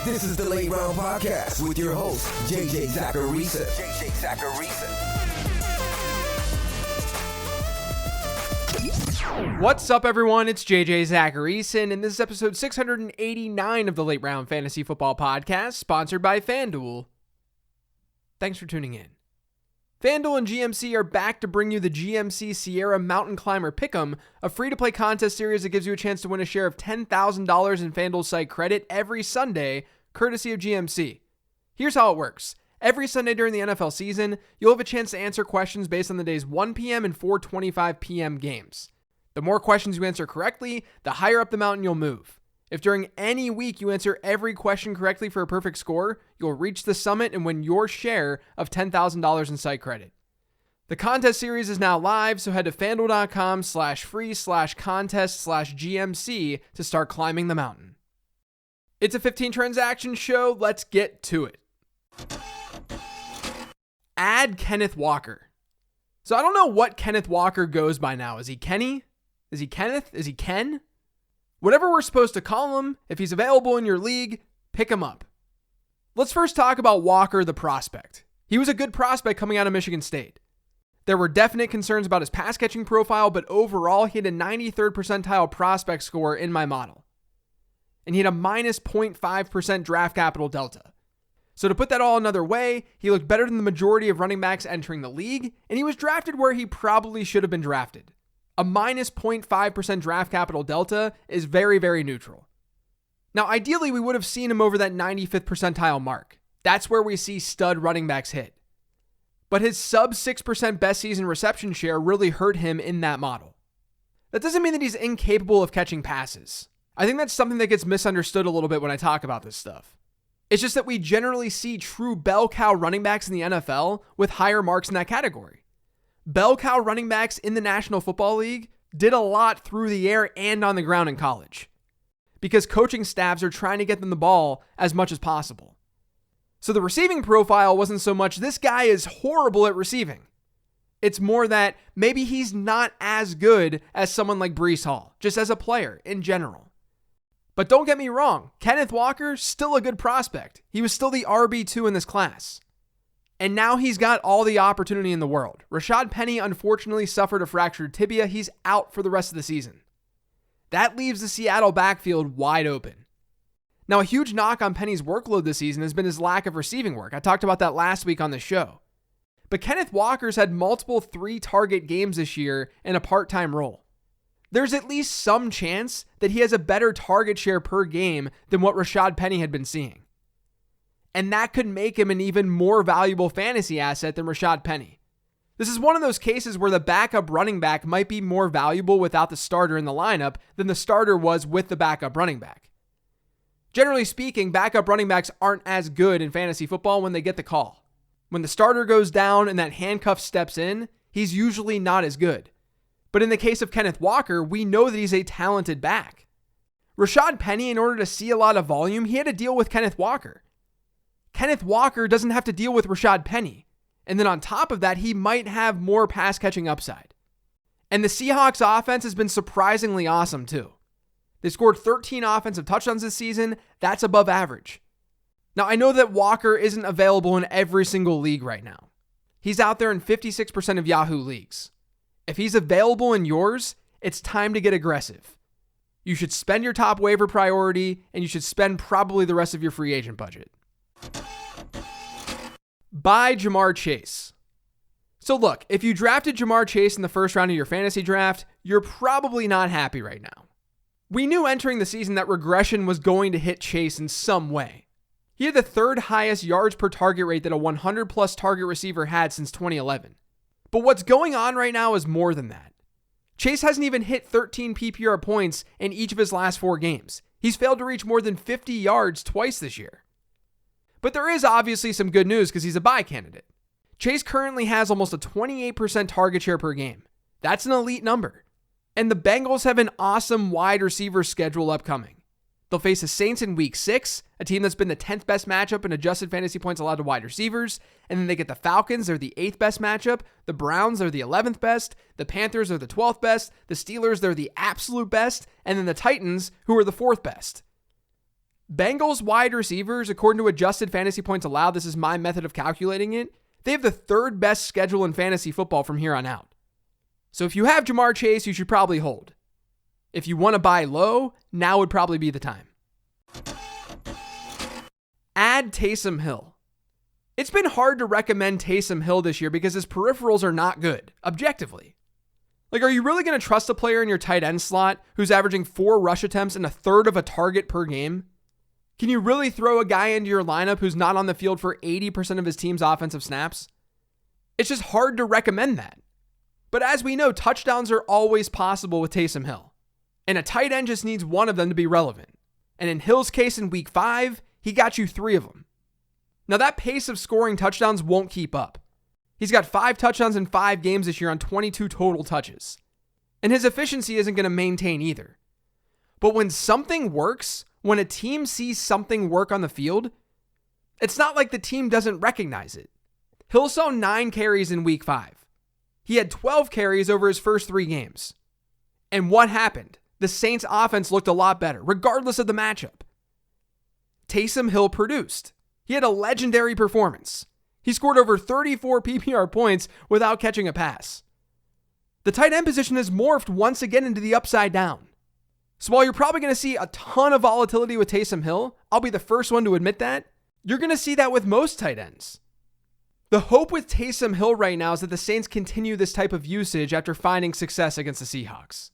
This is the Late Round Podcast with your host, JJ Zacharisa. What's up, everyone? It's JJ Zacharisa, and this is episode 689 of the Late Round Fantasy Football Podcast, sponsored by FanDuel. Thanks for tuning in. FanDuel and GMC are back to bring you the GMC Sierra Mountain Climber Pick'em, a free-to-play contest series that gives you a chance to win a share of $10,000 in FanDuel site credit every Sunday, courtesy of GMC. Here's how it works. Every Sunday during the NFL season, you'll have a chance to answer questions based on the day's 1 p.m. and 4:25 p.m. games. The more questions you answer correctly, the higher up the mountain you'll move. If during any week you answer every question correctly for a perfect score, you'll reach the summit and win your share of $10,000 in site credit. The contest series is now live, so head to fanduel.com/free/contest/GMC to start climbing the mountain. It's a 15 transaction show. Let's get to it. Add Kenneth Walker. So I don't know what Kenneth Walker goes by now. Is he Kenny? Is he Kenneth? Is he Ken? Whatever we're supposed to call him, if he's available in your league, pick him up. Let's first talk about Walker, the prospect. He was a good prospect coming out of Michigan State. There were definite concerns about his pass catching profile, but overall, he had a 93rd percentile prospect score in my model. And he had a minus 0.5% draft capital delta. So to put that all another way, he looked better than the majority of running backs entering the league, and he was drafted where he probably should have been drafted. A minus 0.5% draft capital delta is very, very neutral. Now, ideally, we would have seen him over that 95th percentile mark. That's where we see stud running backs hit. But his sub 6% best season reception share really hurt him in that model. That doesn't mean that he's incapable of catching passes. I think that's something that gets misunderstood a little bit when I talk about this stuff. It's just that we generally see true bell cow running backs in the NFL with higher marks in that category. Bell cow running backs in the National Football League did a lot through the air and on the ground in college because coaching staffs are trying to get them the ball as much as possible. So the receiving profile wasn't so much this guy is horrible at receiving. It's more that maybe he's not as good as someone like Breece Hall, just as a player in general. But don't get me wrong, Kenneth Walker, still a good prospect. He was still the RB2 in this class. And now he's got all the opportunity in the world. Rashaad Penny unfortunately suffered a fractured tibia. He's out for the rest of the season. That leaves the Seattle backfield wide open. Now, a huge knock on Penny's workload this season has been his lack of receiving work. I talked about that last week on the show. But Kenneth Walker's had multiple 3-target games this year in a part-time role. There's at least some chance that he has a better target share per game than what Rashaad Penny had been seeing. And that could make him an even more valuable fantasy asset than Rashaad Penny. This is one of those cases where the backup running back might be more valuable without the starter in the lineup than the starter was with the backup running back. Generally speaking, backup running backs aren't as good in fantasy football when they get the call. When the starter goes down and that handcuff steps in, he's usually not as good. But in the case of Kenneth Walker, we know that he's a talented back. Rashaad Penny, in order to see a lot of volume, he had to deal with Kenneth Walker. Kenneth Walker doesn't have to deal with Rashaad Penny. And then on top of that, he might have more pass catching upside. And the Seahawks offense has been surprisingly awesome too. They scored 13 offensive touchdowns this season. That's above average. Now, I know that Walker isn't available in every single league right now. He's out there in 56% of Yahoo leagues. If he's available in yours, it's time to get aggressive. You should spend your top waiver priority, and you should spend probably the rest of your free agent budget. Buy Jamar Chase. So look, if you drafted Jamar Chase in the first round of your fantasy draft, you're probably not happy right now. We knew entering the season that regression was going to hit Chase in some way. He had the third highest yards per target rate that a 100-plus target receiver had since 2011. But what's going on right now is more than that. Chase hasn't even hit 13 PPR points in each of his last 4 games. He's failed to reach more than 50 yards twice this year. But there is obviously some good news because he's a buy candidate. Chase currently has almost a 28% target share per game. That's an elite number. And the Bengals have an awesome wide receiver schedule upcoming. They'll face the Saints in Week 6, a team that's been the 10th best matchup in adjusted fantasy points allowed to wide receivers. And then they get the Falcons, they're the 8th best matchup. The Browns are the 11th best. The Panthers are the 12th best. The Steelers, they're the absolute best. And then the Titans, who are the 4th best. Bengals wide receivers, according to adjusted fantasy points allowed, this is my method of calculating it, they have the third best schedule in fantasy football from here on out. So if you have Jamar Chase, you should probably hold. If you want to buy low, now would probably be the time. Add Taysom Hill. It's been hard to recommend Taysom Hill this year because his peripherals are not good, objectively. Like, are you really going to trust a player in your tight end slot who's averaging 4 rush attempts and a third of a target per game? Can you really throw a guy into your lineup who's not on the field for 80% of his team's offensive snaps? It's just hard to recommend that. But as we know, touchdowns are always possible with Taysom Hill. And a tight end just needs one of them to be relevant. And in Hill's case in week 5, he got you 3 of them. Now that pace of scoring touchdowns won't keep up. He's got 5 touchdowns in 5 games this year on 22 total touches. And his efficiency isn't going to maintain either. But when something works, when a team sees something work on the field, it's not like the team doesn't recognize it. Hill saw 9 carries in week 5. He had 12 carries over his first 3 games. And what happened? The Saints offense looked a lot better, regardless of the matchup. Taysom Hill produced. He had a legendary performance. He scored over 34 PPR points without catching a pass. The tight end position has morphed once again into the upside down. So while you're probably going to see a ton of volatility with Taysom Hill, I'll be the first one to admit that, you're going to see that with most tight ends. The hope with Taysom Hill right now is that the Saints continue this type of usage after finding success against the Seahawks.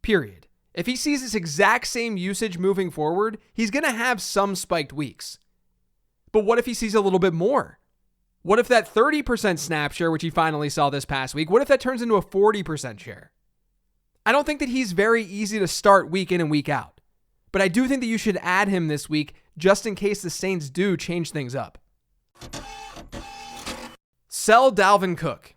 Period. If he sees this exact same usage moving forward, he's going to have some spiked weeks. But what if he sees a little bit more? What if that 30% snap share, which he finally saw this past week, what if that turns into a 40% share? I don't think that he's very easy to start week in and week out. But I do think that you should add him this week just in case the Saints do change things up. Sell Dalvin Cook.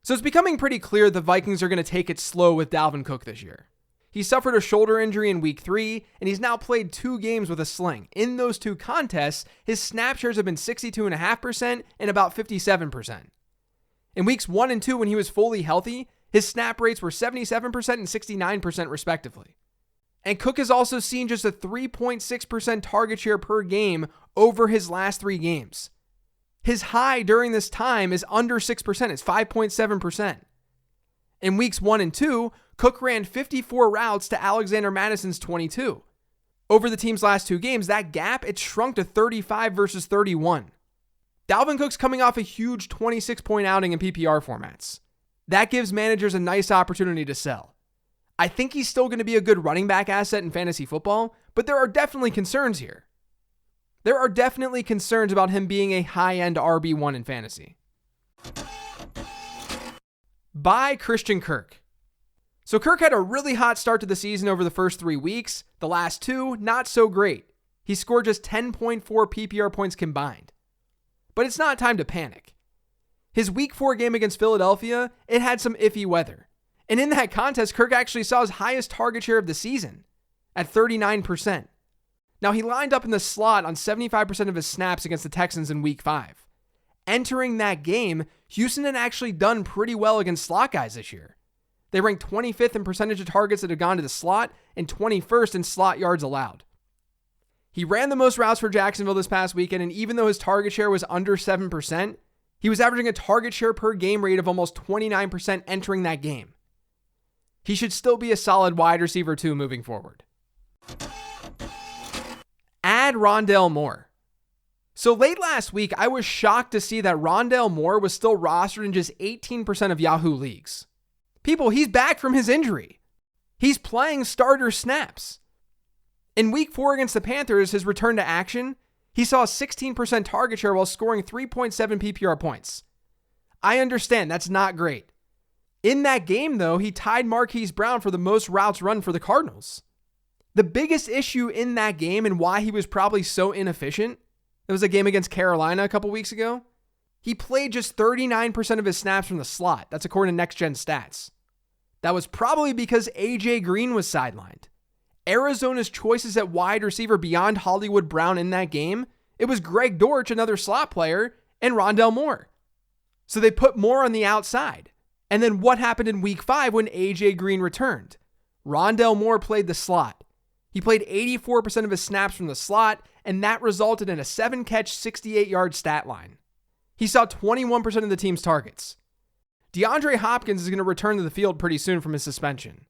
So it's becoming pretty clear the Vikings are going to take it slow with Dalvin Cook this year. He suffered a shoulder injury in week 3, and he's now played 2 games with a sling. In those 2 contests, his snap shares have been 62.5% and about 57%. In weeks 1 and 2, when he was fully healthy, his snap rates were 77% and 69% respectively. And Cook has also seen just a 3.6% target share per game over his last 3 games. His high during this time is under 6%. It's 5.7%. In weeks 1 and 2, Cook ran 54 routes to Alexander Madison's 22. Over the team's last 2 games, that gap, it shrunk to 35 versus 31. Dalvin Cook's coming off a huge 26-point outing in PPR formats. That gives managers a nice opportunity to sell. I think he's still going to be a good running back asset in fantasy football, but there are definitely concerns here. There are definitely concerns about him being a high-end RB1 in fantasy. Buy Christian Kirk. So Kirk had a really hot start to the season over the first 3 weeks. The last 2, not so great. He scored just 10.4 PPR points combined. But it's not time to panic. His week 4 game against Philadelphia, it had some iffy weather. And in that contest, Kirk actually saw his highest target share of the season at 39%. Now, he lined up in the slot on 75% of his snaps against the Texans in week 5. Entering that game, Houston had actually done pretty well against slot guys this year. They ranked 25th in percentage of targets that had gone to the slot and 21st in slot yards allowed. He ran the most routes for Jacksonville this past weekend, and even though his target share was under 7%, he was averaging a target share per game rate of almost 29% entering that game. He should still be a solid wide receiver too moving forward. Add Rondale Moore. So late last week, I was shocked to see that Rondale Moore was still rostered in just 18% of Yahoo leagues. People, he's back from his injury. He's playing starter snaps. In week 4 against the Panthers, his return to action, he saw a 16% target share while scoring 3.7 PPR points. I understand, that's not great. In that game, though, he tied Marquise Brown for the most routes run for the Cardinals. The biggest issue in that game and why he was probably so inefficient, it was a game against Carolina a couple weeks ago, he played just 39% of his snaps from the slot. That's according to Next Gen Stats. That was probably because AJ Green was sidelined. Arizona's choices at wide receiver beyond Hollywood Brown in that game, it was Greg Dortch, another slot player, and Rondale Moore. So they put Moore on the outside. And then what happened in week 5 when AJ Green returned? Rondale Moore played the slot. He played 84% of his snaps from the slot, and that resulted in a 7-catch, 68-yard stat line. He saw 21% of the team's targets. DeAndre Hopkins is going to return to the field pretty soon from his suspension.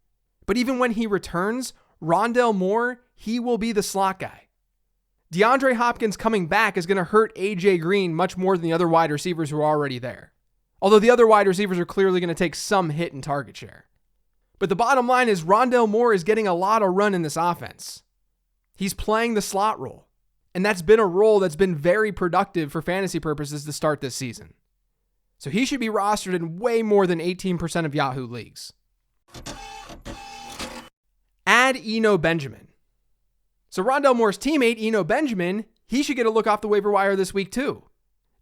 But even when he returns, Rondale Moore, he will be the slot guy. DeAndre Hopkins coming back is going to hurt A.J. Green much more than the other wide receivers who are already there. Although the other wide receivers are clearly going to take some hit in target share. But the bottom line is Rondale Moore is getting a lot of run in this offense. He's playing the slot role. And that's been a role that's been very productive for fantasy purposes to start this season. So he should be rostered in way more than 18% of Yahoo leagues. Add Eno Benjamin. So Rondale Moore's teammate, Eno Benjamin, he should get a look off the waiver wire this week too.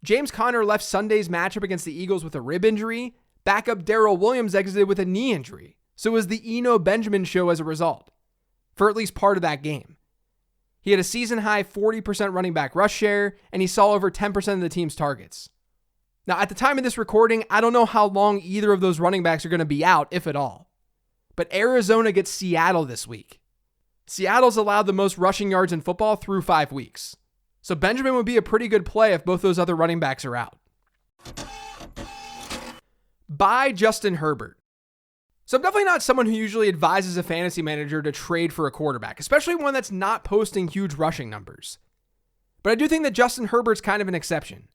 James Conner left Sunday's matchup against the Eagles with a rib injury. Backup Darrell Williams exited with a knee injury. So it was the Eno Benjamin show as a result, for at least part of that game. He had a season-high 40% running back rush share, and he saw over 10% of the team's targets. Now, at the time of this recording, I don't know how long either of those running backs are going to be out, if at all. But Arizona gets Seattle this week. Seattle's allowed the most rushing yards in football through 5 weeks. So Benjamin would be a pretty good play if both those other running backs are out. Buy Justin Herbert. So I'm definitely not someone who usually advises a fantasy manager to trade for a quarterback, especially one that's not posting huge rushing numbers. But I do think that Justin Herbert's kind of an exception.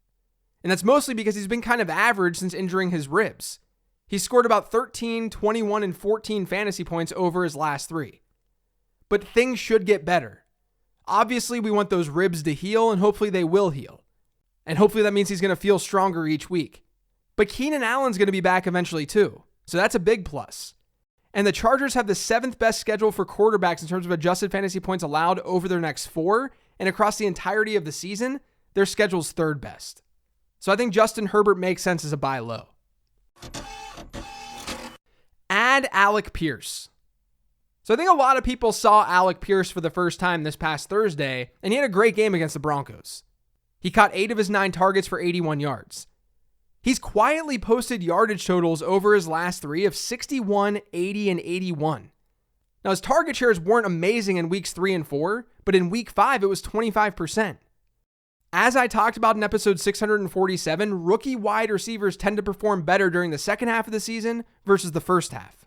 And that's mostly because he's been kind of average since injuring his ribs. He scored about 13, 21, and 14 fantasy points over his last 3. But things should get better. Obviously, we want those ribs to heal, and hopefully they will heal. And hopefully that means he's going to feel stronger each week. But Keenan Allen's going to be back eventually too. So that's a big plus. And the Chargers have the 7th best schedule for quarterbacks in terms of adjusted fantasy points allowed over their next 4. And across the entirety of the season, their schedule's 3rd best. So I think Justin Herbert makes sense as a buy low. Add Alec Pierce. So I think a lot of people saw Alec Pierce for the first time this past Thursday, and he had a great game against the Broncos. He caught 8 of his 9 targets for 81 yards. He's quietly posted yardage totals over his last 3 of 61, 80, and 81. Now, his target shares weren't amazing in weeks 3 and 4, but in week 5, it was 25%. As I talked about in episode 647, rookie wide receivers tend to perform better during the second half of the season versus the first half,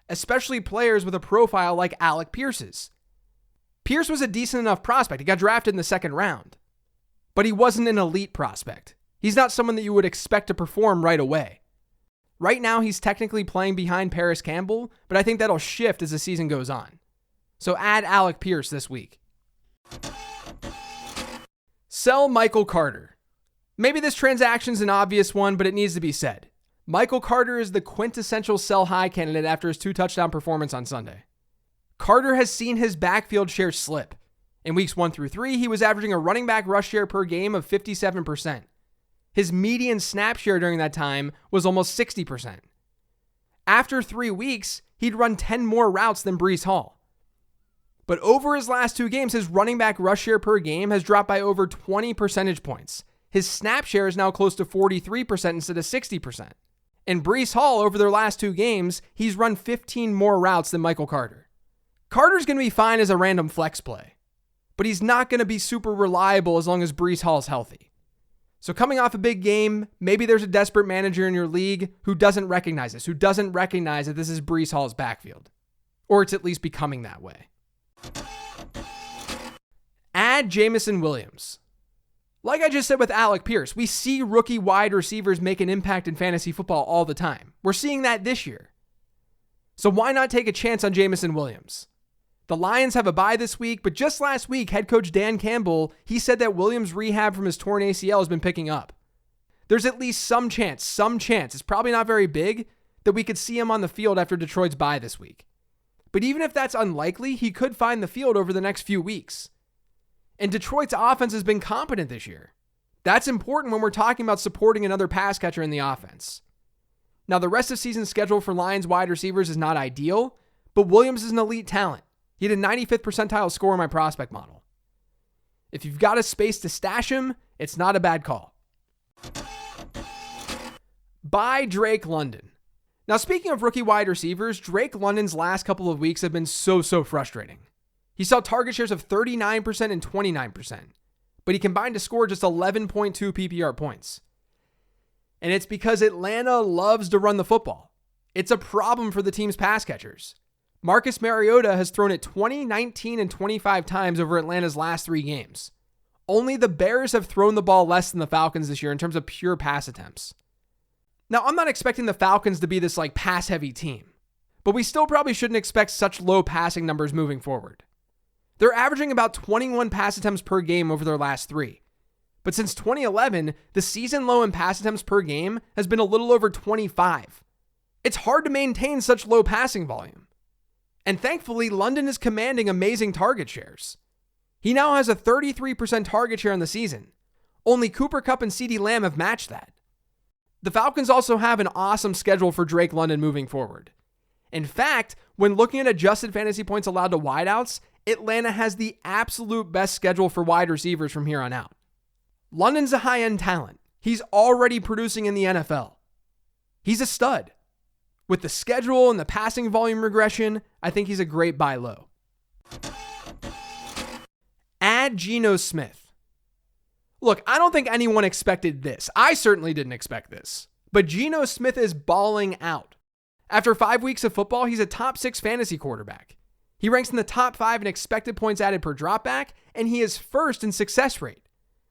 especially players with a profile like Alec Pierce's. Pierce was a decent enough prospect. He got drafted in the 2nd round, but he wasn't an elite prospect. He's not someone that you would expect to perform right away. Right now, he's technically playing behind Paris Campbell, but I think that'll shift as the season goes on. So add Alec Pierce this week. Sell Michael Carter. Maybe this transaction's an obvious one, but it needs to be said. Michael Carter is the quintessential sell high candidate after his 2-touchdown performance on Sunday. Carter has seen his backfield share slip. In weeks 1 through 3, he was averaging a running back rush share per game of 57%. His median snap share during that time was almost 60%. After 3 weeks, he'd run 10 more routes than Breece Hall. But over his last 2 games, his running back rush share per game has dropped by over 20 percentage points. His snap share is now close to 43% instead of 60%. And Breece Hall, over their last 2 games, he's run 15 more routes than Michael Carter. Carter's going to be fine as a random flex play, but he's not going to be super reliable as long as Breece Hall's healthy. So coming off a big game, maybe there's a desperate manager in your league who doesn't recognize this, who doesn't recognize that this is Breece Hall's backfield. Or it's at least becoming that way. Add Jameson Williams. Like I just said with Alec Pierce, we see rookie wide receivers make an impact in fantasy football all the time. We're seeing that this year. So why not take a chance on Jameson Williams? The Lions have a bye this week, but just last week, head coach Dan Campbell, he said that Williams' rehab from his torn ACL has been picking up. There's at least some chance, it's probably not very big, that we could see him on the field after Detroit's bye this week. But even if that's unlikely, he could find the field over the next few weeks. And Detroit's offense has been competent this year. That's important when we're talking about supporting another pass catcher in the offense. Now, the rest of season schedule for Lions wide receivers is not ideal, but Williams is an elite talent. He had a 95th percentile score in my prospect model. If you've got a space to stash him, it's not a bad call. Buy Drake London. Now, speaking of rookie wide receivers, Drake London's last couple of weeks have been so frustrating. He saw target shares of 39% and 29%, but he combined to score just 11.2 PPR points. And it's because Atlanta loves to run the football. It's a problem for the team's pass catchers. Marcus Mariota has thrown it 20, 19, and 25 times over Atlanta's last 3 games. Only the Bears have thrown the ball less than the Falcons this year in terms of pure pass attempts. Now, I'm not expecting the Falcons to be this pass-heavy team, but we still probably shouldn't expect such low passing numbers moving forward. They're averaging about 21 pass attempts per game over their last 3. But since 2011, the season low in pass attempts per game has been a little over 25. It's hard to maintain such low passing volume. And thankfully, London is commanding amazing target shares. He now has a 33% target share in the season. Only Cooper Kupp and CeeDee Lamb have matched that. The Falcons also have an awesome schedule for Drake London moving forward. In fact, when looking at adjusted fantasy points allowed to wideouts, Atlanta has the absolute best schedule for wide receivers from here on out. London's a high-end talent. He's already producing in the NFL. He's a stud. With the schedule and the passing volume regression, I think he's a great buy low. Add Geno Smith. Look, I don't think anyone expected this. I certainly didn't expect this. But Geno Smith is balling out. After 5 weeks of football, he's a top 6 fantasy quarterback. He ranks in the top 5 in expected points added per dropback, and he is first in success rate.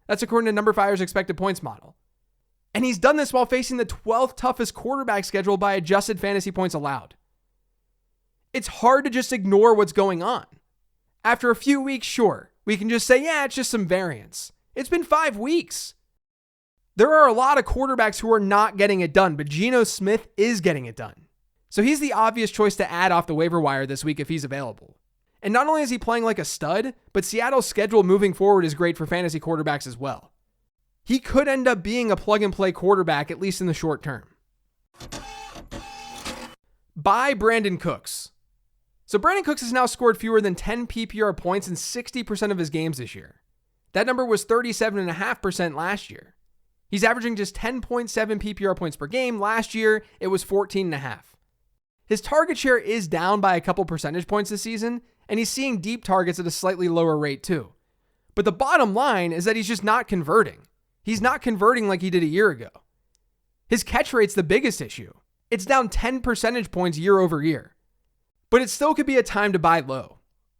That's according to NumberFire's expected points model. And he's done this while facing the 12th toughest quarterback schedule by adjusted fantasy points allowed. It's hard to just ignore what's going on. After a few weeks, sure, we can just say, yeah, it's just some variance. It's been 5 weeks. There are a lot of quarterbacks who are not getting it done, but Geno Smith is getting it done. So he's the obvious choice to add off the waiver wire this week if he's available. And not only is he playing like a stud, but Seattle's schedule moving forward is great for fantasy quarterbacks as well. He could end up being a plug-and-play quarterback, at least in the short term. Buy Brandon Cooks. So Brandon Cooks has now scored fewer than 10 PPR points in 60% of his games this year. That number was 37.5% last year. He's averaging just 10.7 PPR points per game. Last year, it was 14.5. His target share is down by a couple percentage points this season, and he's seeing deep targets at a slightly lower rate too. But the bottom line is that he's just not converting. He's not converting like he did a year ago. His catch rate's the biggest issue. It's down 10 percentage points year over year. But it still could be a time to buy low.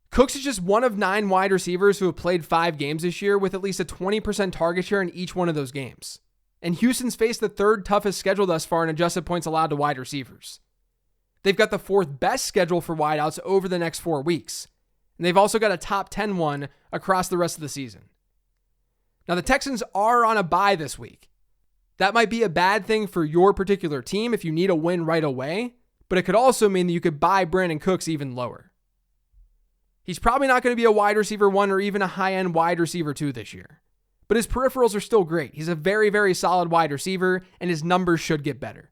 Cooks is just one of 9 wide receivers who have played 5 games this year with at least a 20% target share in each one of those games. And Houston's faced the 3rd toughest schedule thus far in adjusted points allowed to wide receivers. They've got the 4th best schedule for wideouts over the next 4 weeks. And they've also got a top 10 one across the rest of the season. Now the Texans are on a bye this week. That might be a bad thing for your particular team if you need a win right away, but it could also mean that you could buy Brandon Cooks even lower. He's probably not going to be a wide receiver 1 or even a high-end wide receiver 2 this year. But his peripherals are still great. He's a very, very solid wide receiver, and his numbers should get better.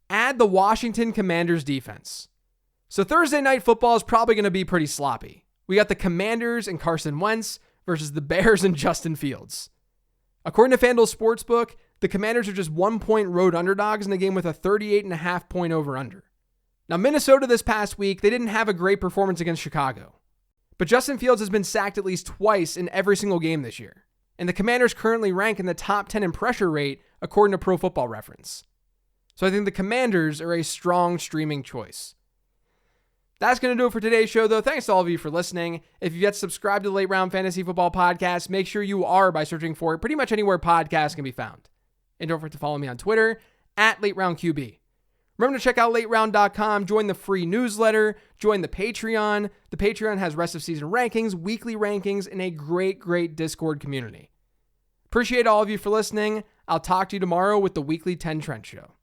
Add the Washington Commanders defense. So Thursday night football is probably going to be pretty sloppy. We got the Commanders and Carson Wentz versus the Bears and Justin Fields. According to FanDuel Sportsbook, the Commanders are just 1-point road underdogs in a game with a 38.5 point over-under. Now, Minnesota this past week, they didn't have a great performance against Chicago. But Justin Fields has been sacked at least twice in every single game this year. And the Commanders currently rank in the top 10 in pressure rate, according to Pro Football Reference. So I think the Commanders are a strong streaming choice. That's going to do it for today's show, though. Thanks to all of you for listening. If you've yet subscribed to the Late Round Fantasy Football Podcast, make sure you are by searching for it pretty much anywhere podcasts can be found. And don't forget to follow me on Twitter, @LateRoundQB. Remember to check out LateRound.com, join the free newsletter, join the Patreon. The Patreon has rest of season rankings, weekly rankings, and a great, great Discord community. Appreciate all of you for listening. I'll talk to you tomorrow with the Weekly 10 Trent Show.